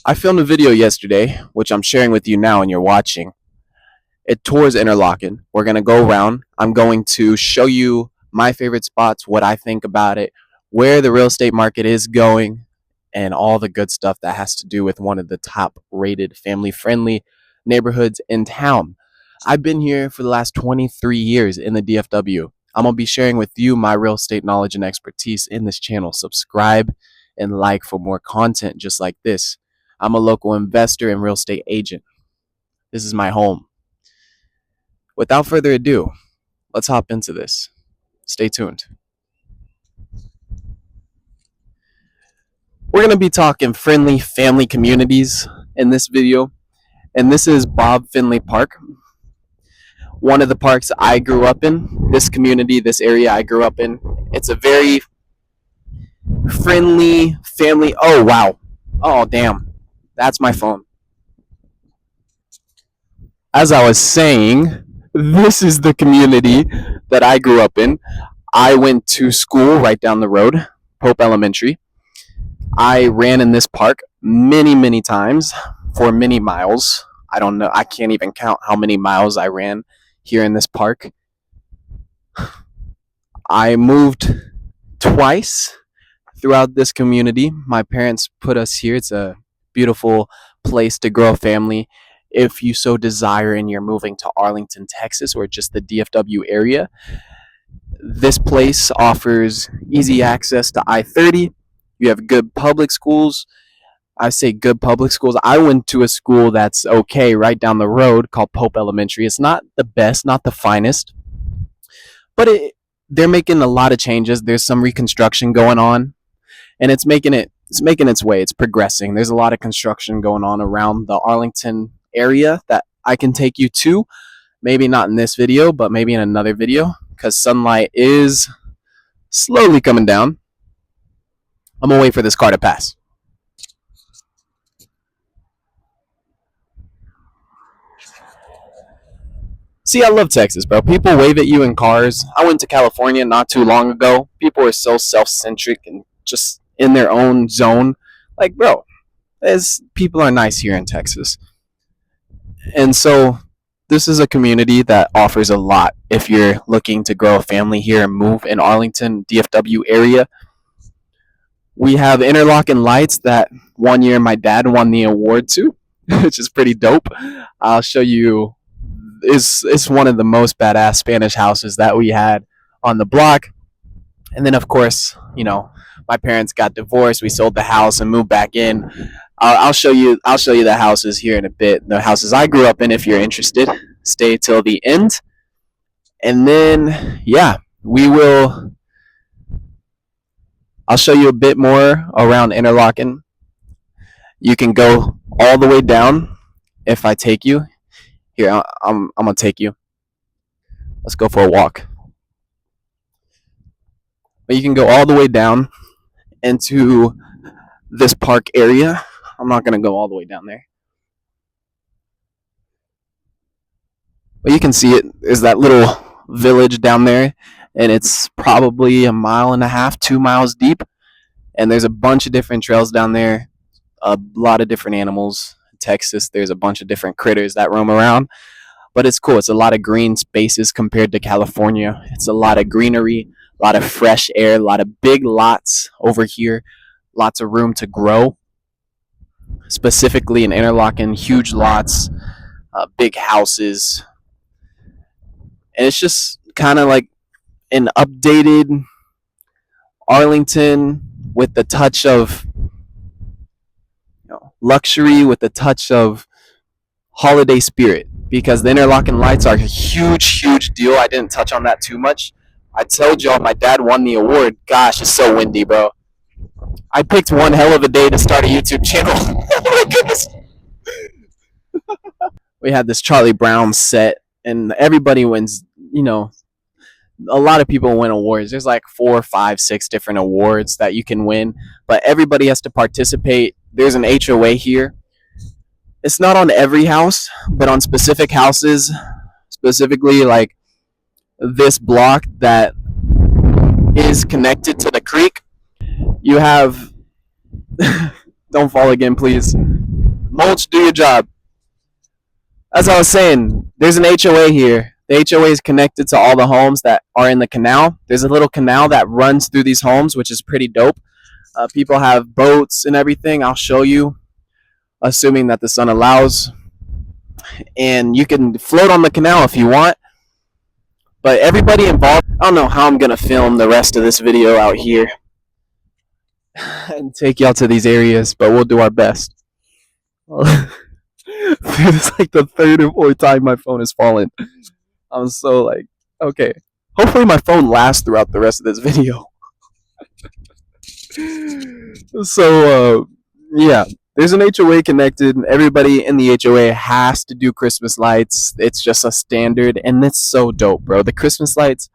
I filmed a video yesterday, which I'm sharing with you now and you're watching. It tours Interlochen. We're going to go around. I'm going to show you my favorite spots, what I think about it, where the real estate market is going, and all the good stuff that has to do with one of the top rated family friendly neighborhoods in town. I've been here for the last 23 years in the DFW. I'm going to be sharing with you my real estate knowledge and expertise in this channel. Subscribe and like for more content just like this. I'm a local investor and real estate agent. This is my home. Without further ado, let's hop into this. Stay tuned. We're going to be talking friendly family communities in this video, and this is Bob Finley Park, one of the parks I grew up in. This community, this area I grew up in, it's a very friendly family. Oh, wow. Oh, damn. That's my phone. As I was saying, this is the community that I grew up in. I went to school right down the road, Pope Elementary. I ran in this park many, many times for many miles. I don't know. I can't even count how many miles I ran here in this park. I moved twice throughout this community. My parents put us here. It's a beautiful place to grow a family if you so desire and you're moving to Arlington, Texas, or just the DFW area. This place offers easy access to I-30. You have good public schools. I say good public schools. I went to a school that's okay right down the road called Pope Elementary. It's not the best, not the finest, but they're making a lot of changes. There's some reconstruction going on, and it's making its way. It's progressing. There's a lot of construction going on around the Arlington area that I can take you to. Maybe not in this video, but maybe in another video, because sunlight is slowly coming down. I'm gonna wait for this car to pass. See, I love Texas, bro. People wave at you in cars. I went to California not too long ago. People are so self-centric and just in their own zone. Like, bro, people are nice here in Texas. And so this is a community that offers a lot if you're looking to grow a family here and move in Arlington, DFW area. We have Interlochen lights that one year my dad won the award to, which is pretty dope. I'll show you. It's one of the most badass Spanish houses that we had on the block. And then, of course, my parents got divorced. We sold the house and moved back in. I'll show you the houses here in a bit. The houses I grew up in. If you're interested, stay till the end. And then, yeah, I'll show you a bit more around Interlochen. You can go all the way down if I take you. Here, I'm gonna take you. Let's go for a walk. But you can go all the way down into this park area. I'm not gonna go all the way down there. But you can see it. There's that little village down there, and it's probably 1.5 miles, 2 miles deep. And there's a bunch of different trails down there. A lot of different animals. Texas, there's a bunch of different critters that roam around, but it's cool. It's a lot of green spaces compared to California. It's a lot of greenery, a lot of fresh air, a lot of big lots over here, lots of room to grow. Specifically in Interlochen, huge lots, big houses, and it's just kind of like an updated Arlington with the touch of luxury, with a touch of holiday spirit, because the Interlochen lights are a huge deal. I didn't touch on that too much. I told y'all my dad won the award. Gosh, it's so windy, bro. I picked one hell of a day to start a YouTube channel. Oh my goodness. We had this Charlie Brown set, and everybody wins, a lot of people win awards. There's like 4, 5, 6 different awards that you can win, but everybody has to participate. There's an HOA here. It's not on every house, but on specific houses, specifically like this block that is connected to the creek. You have don't fall again, please. Mulch, do your job. As I was saying, there's an HOA here. The HOA is connected to all the homes that are in the canal. There's a little canal that runs through these homes, which is pretty dope. People have boats and everything. I'll show you, assuming that the sun allows. And you can float on the canal if you want. But everybody involved, I don't know how I'm going to film the rest of this video out here and take y'all to these areas, but we'll do our best. It's like the third or fourth time my phone has fallen. I'm so like, okay. Hopefully my phone lasts throughout the rest of this video. So, yeah, there's an HOA connected. Everybody in the HOA has to do Christmas lights. It's just a standard, and it's so dope, bro. The Christmas lights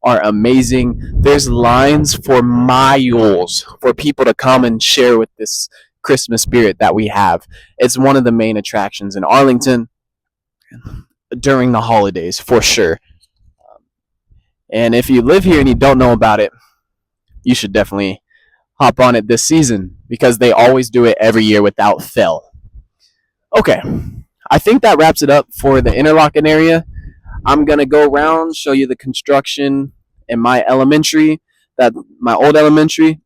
are amazing. There's lines for miles for people to come and share with this Christmas spirit that we have. It's one of the main attractions in Arlington during the holidays, for sure. And if you live here and you don't know about it, you should definitely hop on it this season because they always do it every year without fail. Okay, I think that wraps it up for the Interlochen area. I'm gonna go around, show you the construction in my elementary, my old elementary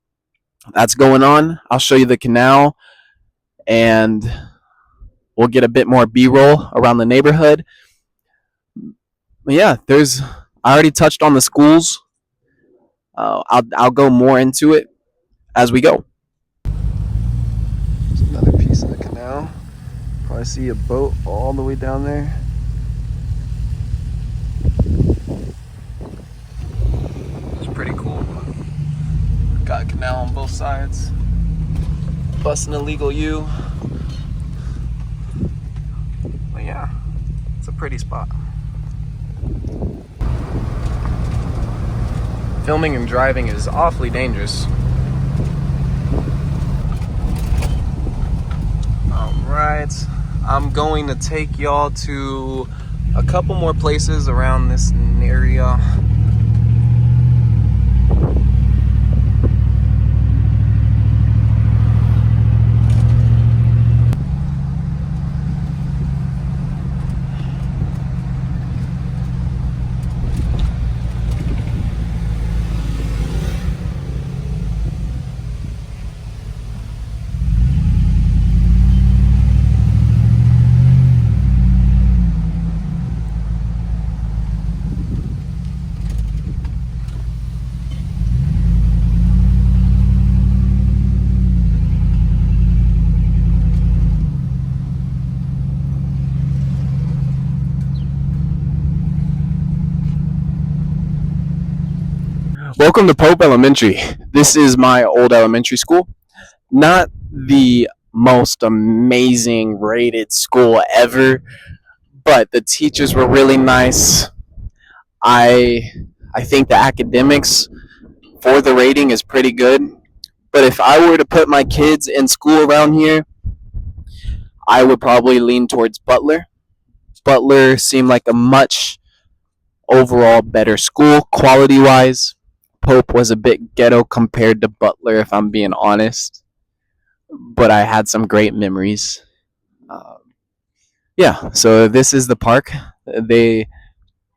that's going on. I'll show you the canal, and we'll get a bit more B-roll around the neighborhood. But yeah, I already touched on the schools. I'll go more into it as we go. There's another piece of the canal. Probably see a boat all the way down there. It's pretty cool. Got a canal on both sides. Busting a legal U. But yeah, it's a pretty spot. Filming and driving is awfully dangerous. Alright, I'm going to take y'all to a couple more places around this area. Welcome to Pope Elementary. This is my old elementary school. Not the most amazing rated school ever, but the teachers were really nice. I think the academics for the rating is pretty good. But if I were to put my kids in school around here, I would probably lean towards Butler. Butler seemed like a much overall better school quality wise. Pope was a bit ghetto compared to Butler, if I'm being honest. But I had some great memories. Yeah, so this is the park. They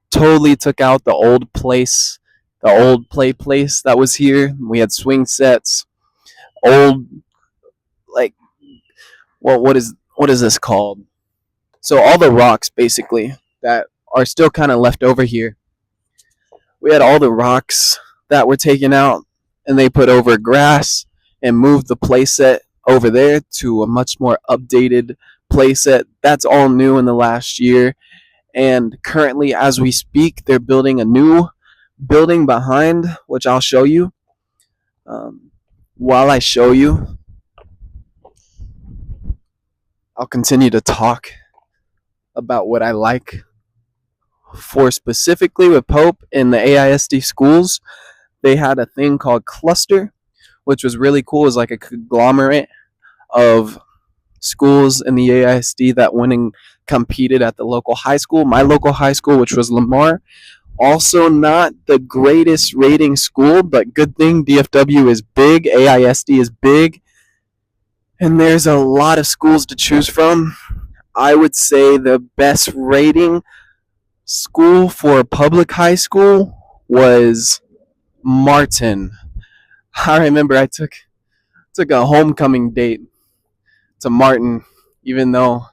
totally took out the old place, the old play place that was here. We had swing sets, old, like, well, what is this called? So all the rocks, basically, that are still kind of left over here. We had all the rocks that were taken out, and they put over grass and moved the playset over there to a much more updated playset. That's all new in the last year. And currently, as we speak, they're building a new building behind, which I'll show you. While I show you, I'll continue to talk about what I like for specifically with Pope in the AISD schools. They had a thing called Cluster, which was really cool. It was like a conglomerate of schools in the AISD that went and competed at the local high school. My local high school, which was Lamar, also not the greatest rating school, but good thing DFW is big, AISD is big, And there's a lot of schools to choose from. I would say the best rating school for a public high school was Martin. I remember I took a homecoming date to Martin, even though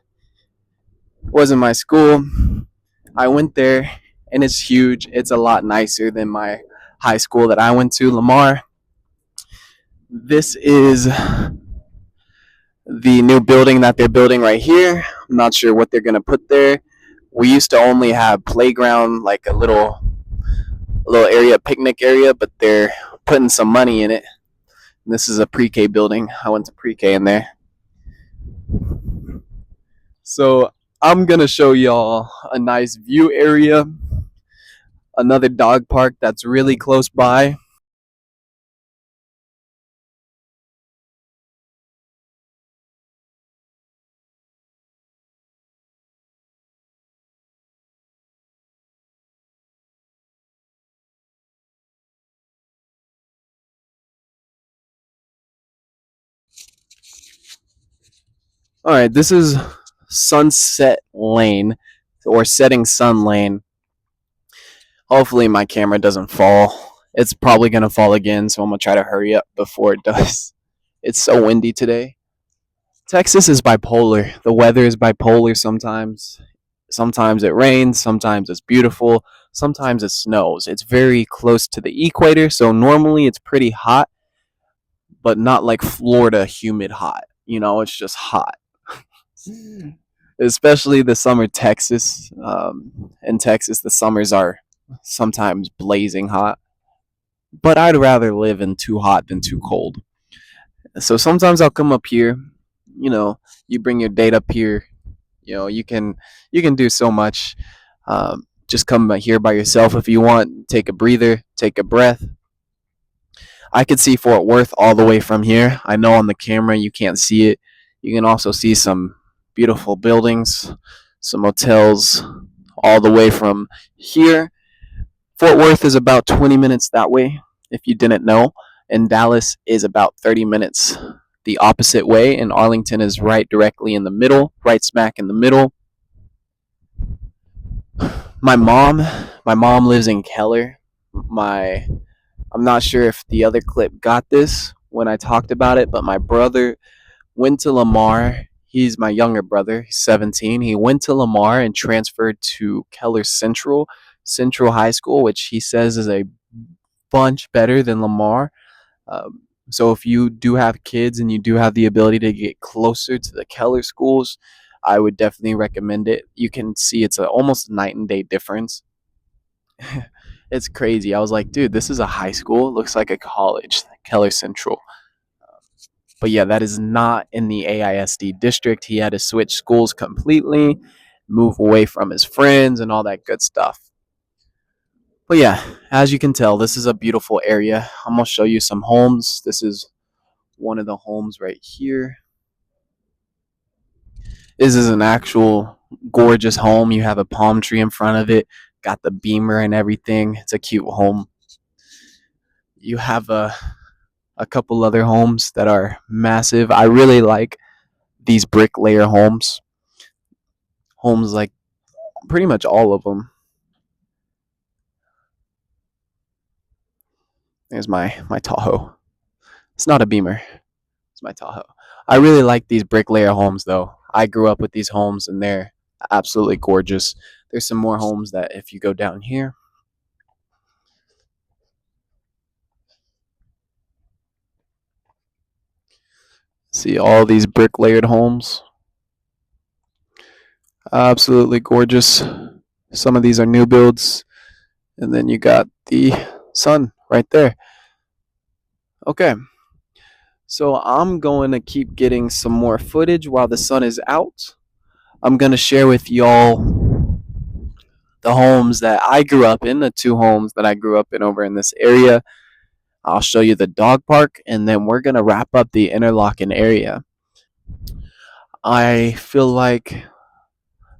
it wasn't my school. I went there, and it's huge. It's a lot nicer than my high school that I went to, Lamar. This is the new building that they're building right here. I'm not sure what they're gonna put there. We used to only have playground, like a little area, picnic area, but they're putting some money in it. This is a pre-K building. I went to pre-K in there. So I'm gonna show y'all a nice view area, another dog park that's really close by. All right, this is Sunset Lane or Setting Sun Lane. Hopefully my camera doesn't fall. It's probably gonna fall again, so I'm gonna try to hurry up before it does. It's so windy today. Texas is bipolar. The weather is bipolar sometimes. Sometimes it rains, sometimes it's beautiful, sometimes it snows. It's very close to the equator, so normally it's pretty hot, but not like Florida humid hot. It's just hot. Especially the summer Texas. In Texas, the summers are sometimes blazing hot. But I'd rather live in too hot than too cold. So sometimes I'll come up here. You know, you bring your date up here. You can do so much. Just come here by yourself if you want. Take a breather. Take a breath. I could see Fort Worth all the way from here. I know on the camera you can't see it. You can also see some beautiful buildings, some hotels all the way from here. Fort Worth is about 20 minutes that way, if you didn't know, and Dallas is about 30 minutes the opposite way, and Arlington is right directly in the middle, right smack in the middle. My mom, my mom lives in Keller. My I'm not sure if the other clip got this when I talked about it, but my brother went to Lamar. He's my younger brother. He's 17. He went to Lamar and transferred to Keller Central High School, which he says is a bunch better than Lamar. So if you do have kids and you do have the ability to get closer to the Keller schools, I would definitely recommend it. You can see it's almost a night and day difference. It's crazy. I was like, dude, this is a high school. It looks like a college, Keller Central. But yeah, that is not in the AISD district. He had to switch schools completely, move away from his friends, and all that good stuff. But yeah, as you can tell, this is a beautiful area. I'm going to show you some homes. This is one of the homes right here. This is an actual gorgeous home. You have a palm tree in front of it, got the beamer and everything. It's a cute home. You have a couple other homes that are massive. I really like these brick layer homes. Homes like pretty much all of them. There's my Tahoe. It's not a Beamer. It's my Tahoe. I really like these brick layer homes though. I grew up with these homes and they're absolutely gorgeous. There's some more homes that if you go down here, see all these brick layered homes. Absolutely gorgeous. Some of these are new builds. And then you got the sun right there. Okay. So I'm going to keep getting some more footage while the sun is out. I'm going to share with y'all the homes that I grew up in, the two homes that I grew up in over in this area. I'll show you the dog park, and then we're going to wrap up the Interlochen area. I feel like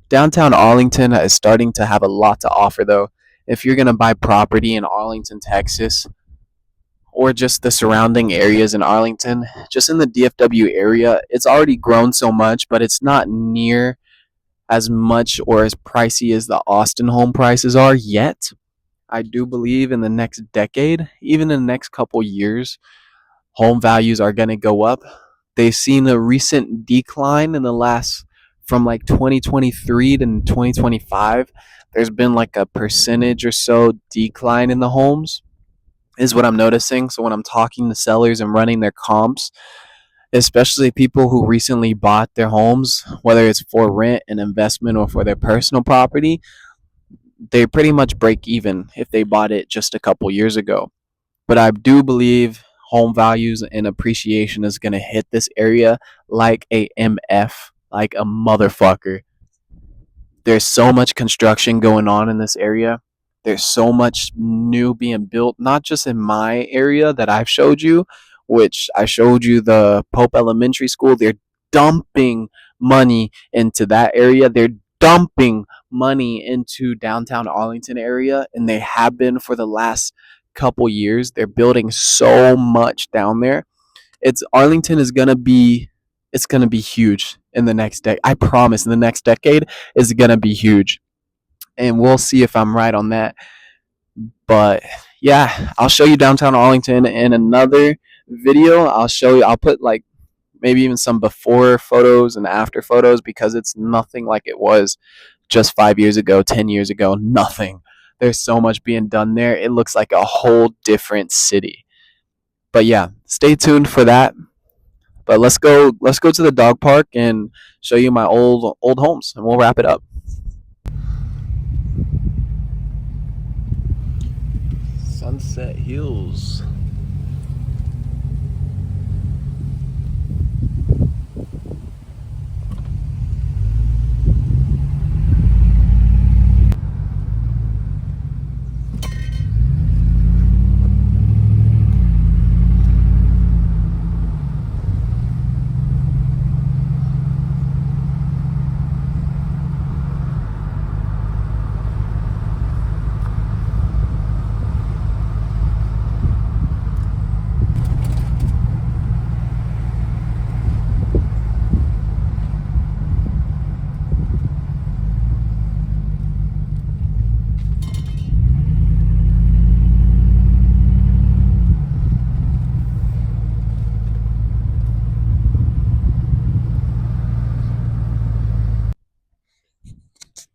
downtown Arlington is starting to have a lot to offer, though. If you're going to buy property in Arlington, Texas, or just the surrounding areas in Arlington, just in the DFW area, it's already grown so much, but it's not near as much or as pricey as the Austin home prices are yet. I do believe in the next decade, even in the next couple years, home values are going to go up. They've seen a recent decline in the last from like 2023 to 2025. There's been like a percentage or so decline in the homes, is what I'm noticing. So when I'm talking to sellers and running their comps, especially people who recently bought their homes, whether it's for rent, an investment, or for their personal property, they pretty much break even if they bought it just a couple years ago. But I do believe home values and appreciation is going to hit this area like a MF, like a motherfucker. There's so much construction going on in this area. There's so much new being built, not just in my area that I've showed you, which I showed you the Pope Elementary School. They're dumping money into that area. They're dumping money into downtown Arlington area, and they have been for the last couple years. They're building so much down there. It's Arlington is gonna be it's gonna be huge in the next decade. I promise in the next decade is gonna be huge. And we'll see if I'm right on that. But yeah, I'll show you downtown Arlington in another video. I'll put like maybe even some before photos and after photos because it's nothing like it was just 5 years ago, 10 years ago, nothing. There's so much being done there. It looks like a whole different city. But yeah, stay tuned for that. But let's go to the dog park and show you my old homes and we'll wrap it up. Sunset Hills.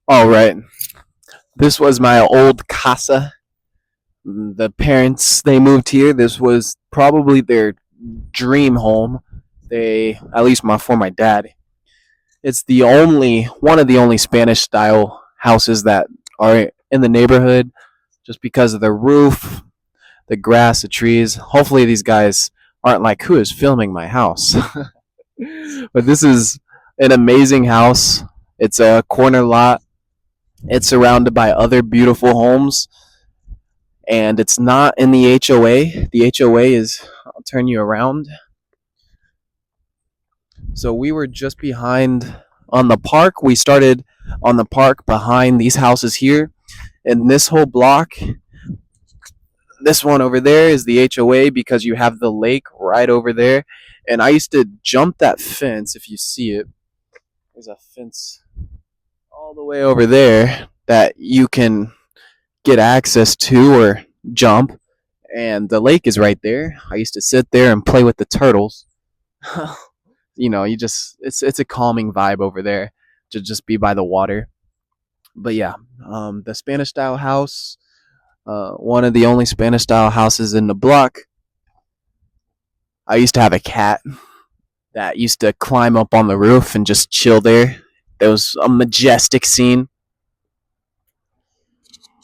All right. This was my old casa. The parents they moved here. This was probably their dream home. They at least for my dad. It's the only one of the only Spanish style houses that are in the neighborhood just because of the roof, the grass, the trees. Hopefully these guys aren't like who is filming my house. But this is an amazing house. It's a corner lot. It's surrounded by other beautiful homes and it's not in the HOA. The HOA is, I'll turn you around. So we were just behind on the park. We started on the park behind these houses here. And this whole block, this one over there is the HOA because you have the lake right over there. And I used to jump that fence if you see it. There's a fence all the way over there that you can get access to or jump. And the lake is right there. I used to sit there and play with the turtles. You just it's a calming vibe over there to just be by the water. But yeah, the Spanish style house, one of the only Spanish style houses in the block. I used to have a cat that used to climb up on the roof and just chill there. It was a majestic scene.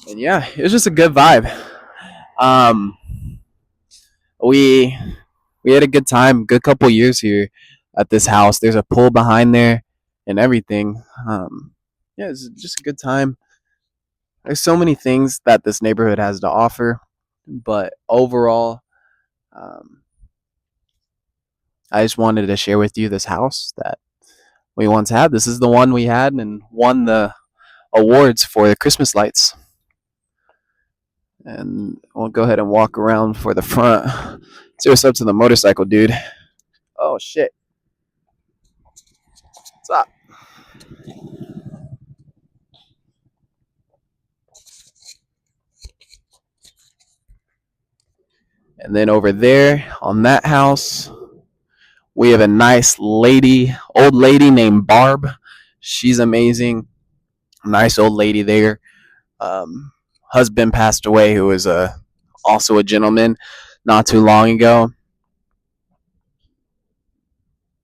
And yeah, it was just a good vibe. Um, we we had a good time, good couple years here at this house. There's a pool behind there and everything. Yeah, it's just a good time. There's so many things that this neighborhood has to offer, but overall, um, I just wanted to share with you this house that we once had. This is the one we had and won the awards for the Christmas lights. And we'll go ahead and walk around for the front. See what's up to the motorcycle, dude. Oh shit! What's up? And then over there on that house, we have a nice lady, old lady named Barb. She's amazing. Nice old lady there. Um, Husband passed away, who was also a gentleman, not too long ago.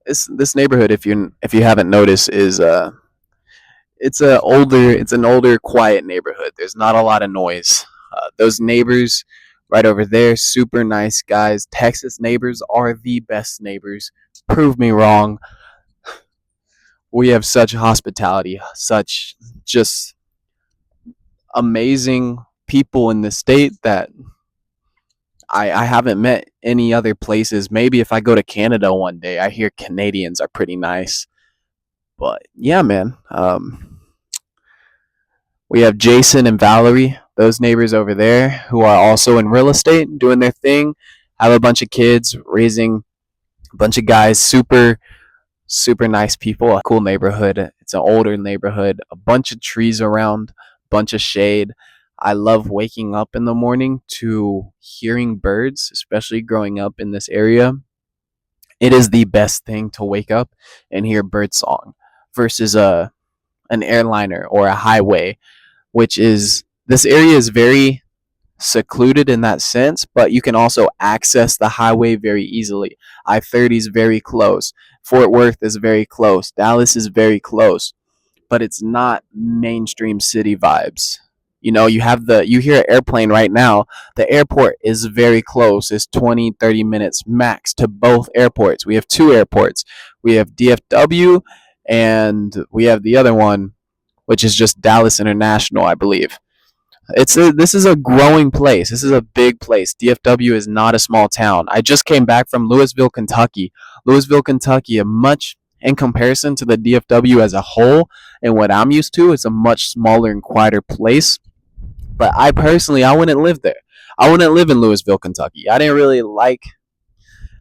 This neighborhood, if you haven't noticed, is it's an older, quiet neighborhood. There's not a lot of noise. Those neighbors right over there, super nice guys. Texas neighbors are the best neighbors. Prove me wrong. We have such hospitality, such just amazing people in the state that I haven't met any other places. Maybe if I go to Canada one day, I hear Canadians are pretty nice. But yeah, man. We have Jason and Valerie, those neighbors over there, who are also in real estate, doing their thing. Have a bunch of kids, raising a bunch of guys. Super, super nice people. A cool neighborhood. It's an older neighborhood. A bunch of trees around, bunch of shade. I love waking up in the morning to hearing birds, especially growing up in this area. It is the best thing to wake up and hear bird song versus an airliner or a highway, which is this area is very secluded in that sense, but you can also access the highway very easily. I-30 is very close. Fort Worth is very close. Dallas is very close, but it's not mainstream city vibes. You hear an airplane right now. The airport is very close. It's 20, 30 minutes max to both airports. We have two airports. We have DFW and we have the other one, which is just Dallas International, I believe. This is a growing place. This is a big place. DFW is not a small town. I just came back from Louisville, Kentucky. Louisville, Kentucky, a much in comparison to the DFW as a whole and what I'm used to, it's a much smaller and quieter place. But I personally, I wouldn't live there. I wouldn't live in Louisville, Kentucky. I didn't really like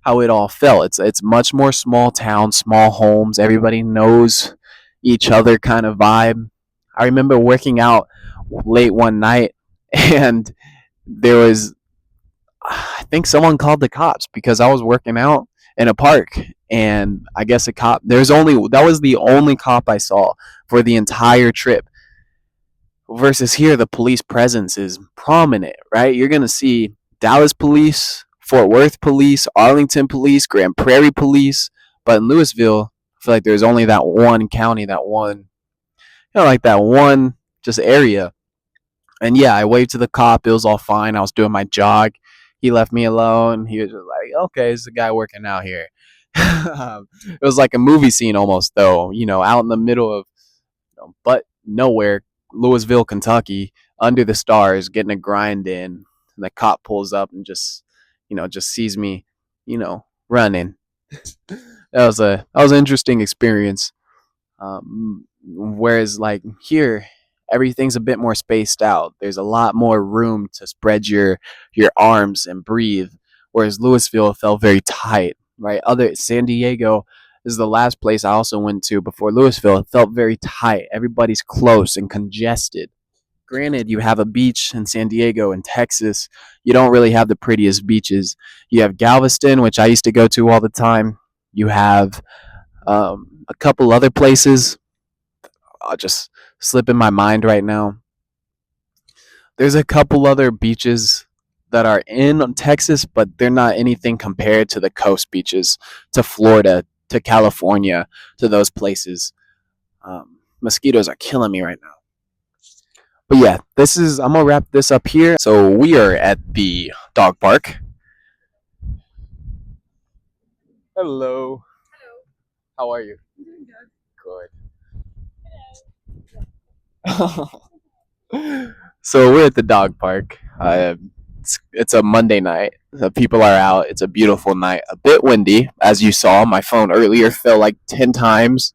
how it all felt. It's much more small town, small homes. Everybody knows each other kind of vibe. I remember working out late one night and there was I think someone called the cops because I was working out in a park and I guess a cop there's only that was the only cop I saw for the entire trip versus here the police presence is prominent, right? You're going to see Dallas police, Fort Worth police, Arlington police, Grand Prairie police, but in Louisville I feel like there's only that one county, that one, like that one just area. And yeah, I waved to the cop. It was all fine. I was doing my jog. He left me alone. He was just like, okay, it's the guy working out here. It was like a movie scene almost, though, out in the middle of, but nowhere, Louisville, Kentucky, under the stars, getting a grind in. And the cop pulls up and just sees me, running. That was an interesting experience. Whereas like here, everything's a bit more spaced out. There's a lot more room to spread your arms and breathe. Whereas Louisville felt very tight, right? Other San Diego is the last place I also went to before Louisville. It felt very tight. Everybody's close and congested. Granted, you have a beach in San Diego and Texas. You don't really have the prettiest beaches. You have Galveston, which I used to go to all the time. You have a couple other places. I'll just slip in my mind right now. There's a couple other beaches that are in Texas, but they're not anything compared to the coast beaches, to Florida, to California, to those places. Mosquitoes are killing me right now. But yeah, I'm gonna wrap this up here. So we are at the dog park. Hello. How are you? Good. So we're at the dog park. It's a Monday night. The people are out. It's a beautiful night. A bit windy, as you saw. My phone earlier fell like 10 times.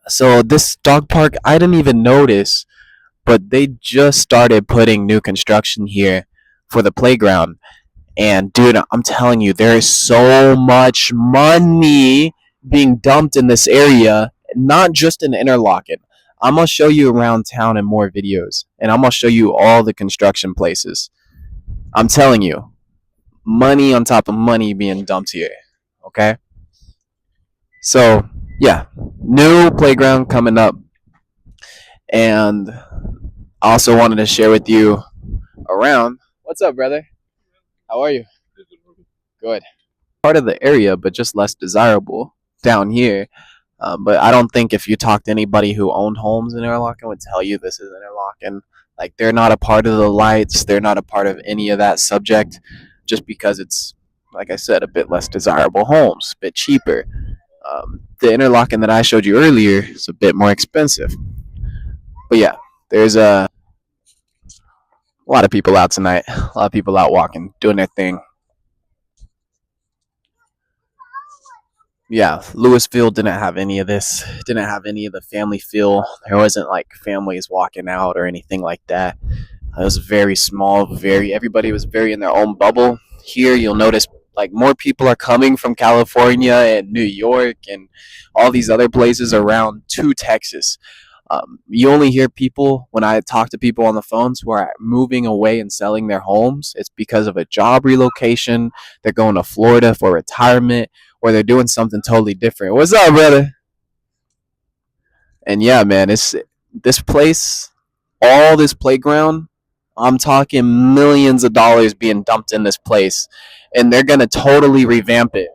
So this dog park, I didn't even notice, but they just started putting new construction here for the playground. And dude, I'm telling you, there is so much money being dumped in this area, not just in Interlochen. I'm gonna show you around town in more videos, and I'm gonna show you all the construction places. I'm telling you, money on top of money being dumped here. Okay, so yeah, new playground coming up, and I also wanted to share with you around. What's up, brother? How are you? Good. Part of the area, but just less desirable down here. But I don't think if you talk to anybody who owned homes in Interlaken would tell you this is Interlaken. Like they're not a part of the lights. They're not a part of any of that subject, just because it's, like I said, a bit less desirable homes, a bit cheaper. The Interlaken that I showed you earlier is a bit more expensive. But yeah, there's a lot of people out tonight. A lot of people out walking, doing their thing. Yeah, Louisville didn't have any of this. Didn't have any of the family feel. There wasn't like families walking out or anything like that. It was very small. Very everybody was very in their own bubble. Here, you'll notice like more people are coming from California and New York and all these other places around to Texas. You only hear people when I talk to people on the phones who are moving away and selling their homes. It's because of a job relocation. They're going to Florida for retirement, or they're doing something totally different. What's up, brother? And yeah, man, it's this place, all this playground. I'm talking millions of dollars being dumped in this place, and they're gonna totally revamp it.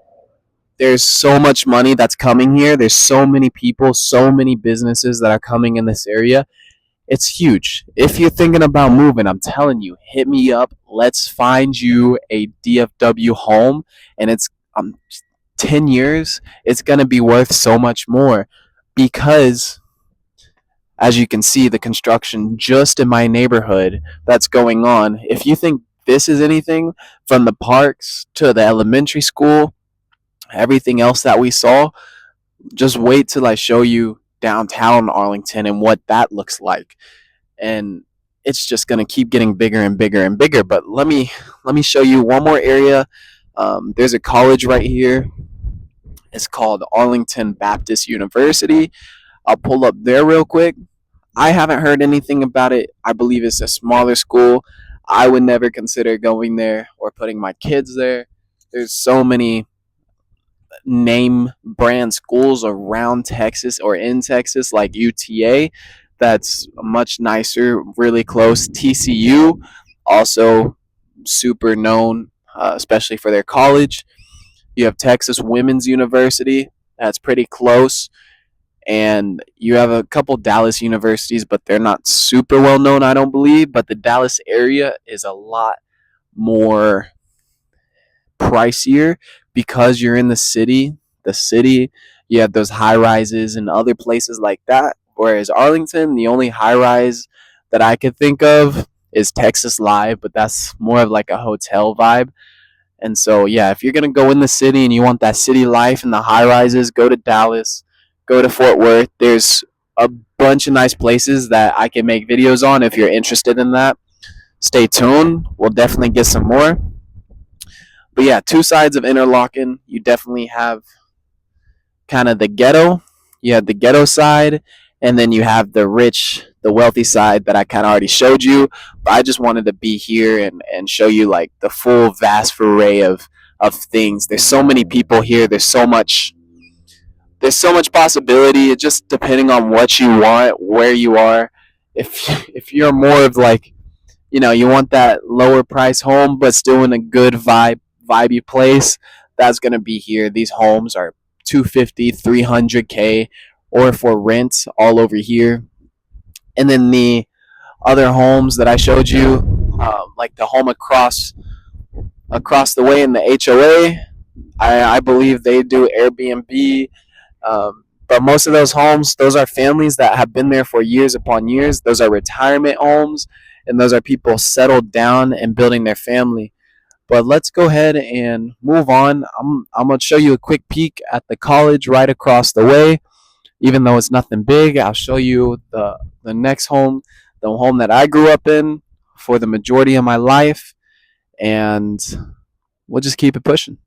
There's so much money that's coming here. There's so many people, so many businesses that are coming in this area. It's huge. If you're thinking about moving, I'm telling you, hit me up. Let's find you a DFW home, and it's 10 years, it's going to be worth so much more because, as you can see, the construction just in my neighborhood that's going on. If you think this is anything, from the parks to the elementary school, everything else that we saw, just wait till I show you downtown Arlington and what that looks like. And it's just going to keep getting bigger and bigger and bigger. But let me show you one more area. There's a college right here. It's called Arlington Baptist University. I'll pull up there real quick. I haven't heard anything about it. I believe it's a smaller school. I would never consider going there or putting my kids there. There's so many name brand schools around Texas or in Texas, like UTA, that's much nicer, really close. TCU, also super known, especially for their college. You have Texas Women's University, that's pretty close. And you have a couple Dallas universities, but they're not super well known, I don't believe. But the Dallas area is a lot more pricier because you're in the city. The city, you have those high rises and other places like that. Whereas Arlington, the only high rise that I could think of is Texas Live, but that's more of like a hotel vibe. And so, yeah, if you're going to go in the city and you want that city life and the high rises, go to Dallas, go to Fort Worth. There's a bunch of nice places that I can make videos on if you're interested in that. Stay tuned. We'll definitely get some more. But yeah, two sides of Interlaken. You definitely have kind of the ghetto. You have the ghetto side, and then you have the rich, the wealthy side that I kind of already showed you. But I just wanted to be here and show you like the full vast array of things. There's so many people here. There's so much possibility. It just depending on what you want, where you are. If you're more of like, you want that lower price home but still in a good vibey place, that's going to be here. These homes are 250, 300K, or for rent all over here. And then the other homes that I showed you, like the home across the way in the HOA, I believe they do Airbnb. But most of those homes, those are families that have been there for years upon years. Those are retirement homes, and those are people settled down and building their family. But let's go ahead and move on. I'm going to show you a quick peek at the college right across the way. Even though it's nothing big, I'll show you the next home the home that I grew up in for the majority of my life, and we'll just keep it pushing.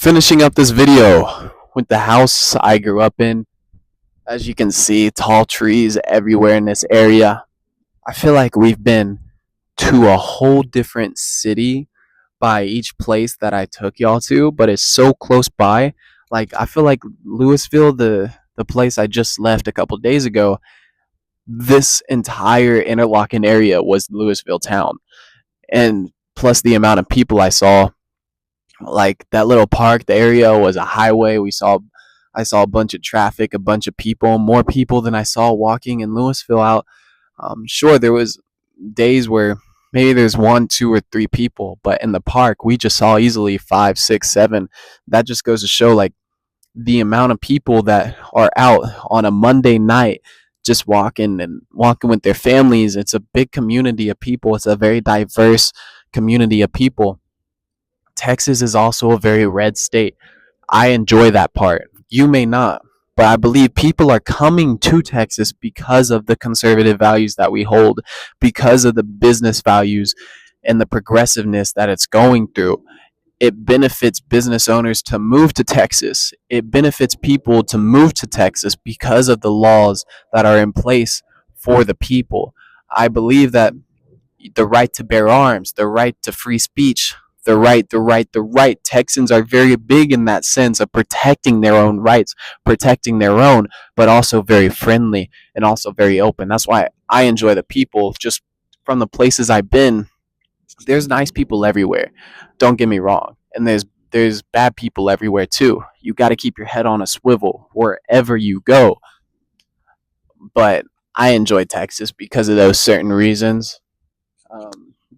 Finishing up this video with the house I grew up in. As you can see, tall trees everywhere in this area. I feel like we've been to a whole different city by each place that I took y'all to, but it's so close by. Like I feel like Louisville, the place I just left a couple days ago, this entire Interlochen area was Louisville town. And plus the amount of people I saw, like that little park, the area was a highway. I saw a bunch of traffic, a bunch of people, more people than I saw walking in Louisville out. Sure, there was days where maybe there's one, two, or three people, but in the park we just saw easily five, six, seven. That just goes to show like the amount of people that are out on a Monday night just walking with their families. It's a big community of people. It's a very diverse community of people. Texas is also a very red state. I enjoy that part. You may not, but I believe people are coming to Texas because of the conservative values that we hold, because of the business values and the progressiveness that it's going through. It benefits business owners to move to Texas. It benefits people to move to Texas because of the laws that are in place for the people. I believe that the right to bear arms, the right to free speech, the right. Texans are very big in that sense of protecting their own rights, protecting their own, but also very friendly and also very open. That's why I enjoy the people. Just from the places I've been, there's nice people everywhere. Don't get me wrong. And there's bad people everywhere too. You got to keep your head on a swivel wherever you go. But I enjoy Texas because of those certain reasons.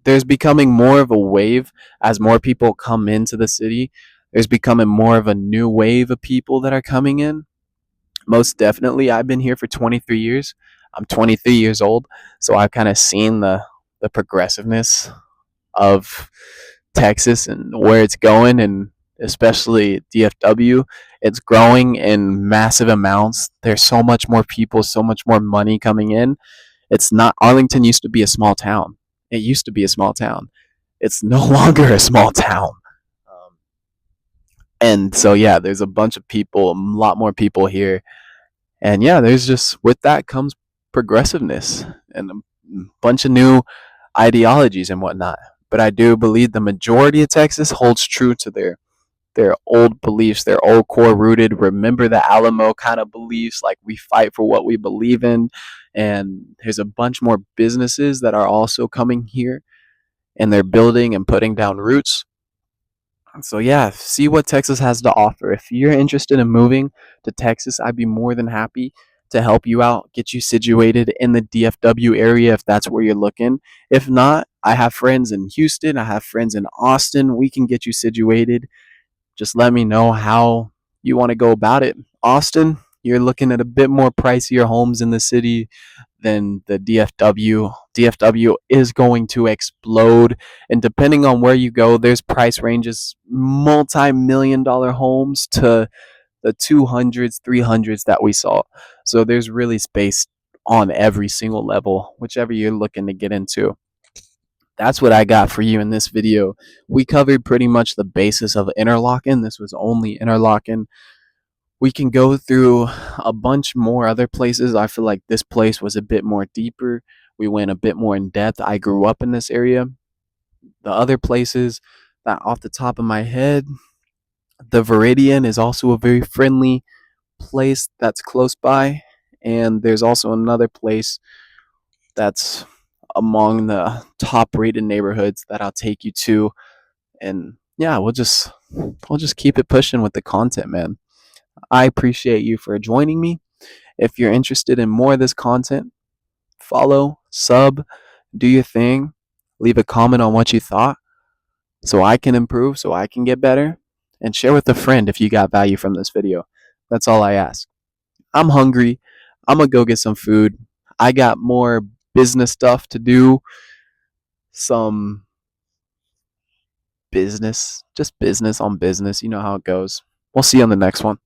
There's becoming more of a wave as more people come into the city. There's becoming more of a new wave of people that are coming in. Most definitely, I've been here for 23 years. I'm 23 years old, so I've kind of seen the progressiveness of Texas and where it's going, and especially DFW. It's growing in massive amounts. There's so much more people, so much more money coming in. It's not Arlington used to be a small town. It used to be a small town. It's no longer a small town. Um, and so yeah, there's a bunch of people, a lot more people here. And yeah, there's just with that comes progressiveness and a bunch of new ideologies and whatnot. But I do believe the majority of Texas holds true to their old beliefs, their old core rooted, remember the Alamo kind of beliefs, like we fight for what we believe in. And there's a bunch more businesses that are also coming here and they're building and putting down roots. So yeah, see what Texas has to offer. If you're interested in moving to Texas, I'd be more than happy to help you out, get you situated in the DFW area if that's where you're looking. If not, I have friends in Houston, I have friends in Austin. We can get you situated. Just let me know how you want to go about it. Austin, you're looking at a bit more pricier homes in the city than the DFW. DFW is going to explode. And depending on where you go, there's price ranges multi-million dollar homes to the 200s, 300s that we saw. So there's really space on every single level, whichever you're looking to get into. That's what I got for you in this video. We covered pretty much the basis of Interlochen. This was only Interlochen. We can go through a bunch more other places. I feel like this place was a bit more deeper. We went a bit more in depth. I grew up in this area. The other places that off the top of my head, the Viridian is also a very friendly place that's close by. And there's also another place that's among the top rated neighborhoods that I'll take you to. And yeah, we'll just keep it pushing with the content, man. I appreciate you for joining me. If you're interested in more of this content, follow, sub, do your thing, leave a comment on what you thought so I can improve, so I can get better, and share with a friend if you got value from this video. That's all I ask. I'm hungry. I'm gonna go get some food. I got more business stuff to do, some business, just business on business. You know how it goes. We'll see you on the next one.